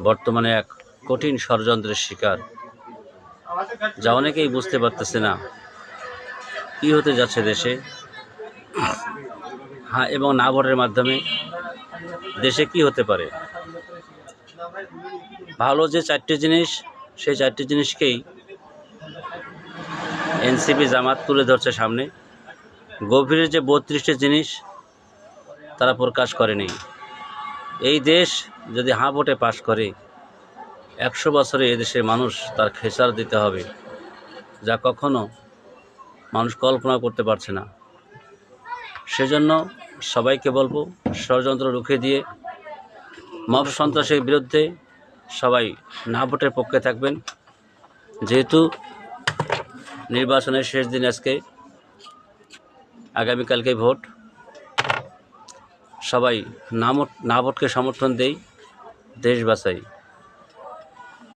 বর্তমানে এক কঠিন ষড়যন্ত্রের শিকার, যা অনেকেই বুঝতে পারতেছে না কী হতে যাচ্ছে দেশে। হ্যাঁ, এবং না ভোটের মাধ্যমে দেশে কি হতে পারে। ভালো যে চারটি জিনিস, সেই চারটি জিনিসকেই এনসিপি জামাত তুলে ধরছে সামনে। গভীরের যে 32টি জিনিস তারা প্রকাশ করেনি। এই দেশ যদি হাঁ ভোটে পাশ করে 100 বছরে এদেশের মানুষ তার খেসার দিতে হবে, যা কখনো মানুষ কল্পনা করতে পারছে না। সেজন্য সবাইকে বলবো, ষড়যন্ত্র রুখে দিয়ে মব সন্ত্রাসের বিরুদ্ধে সবাই না ভোটের পক্ষে থাকবেন। যেহেতু নির্বাচনের শেষ দিন আজকে, আগামীকালকে ভোট, সবাই না ভোটকে সমর্থন দেই, দেশ বাঁচাই।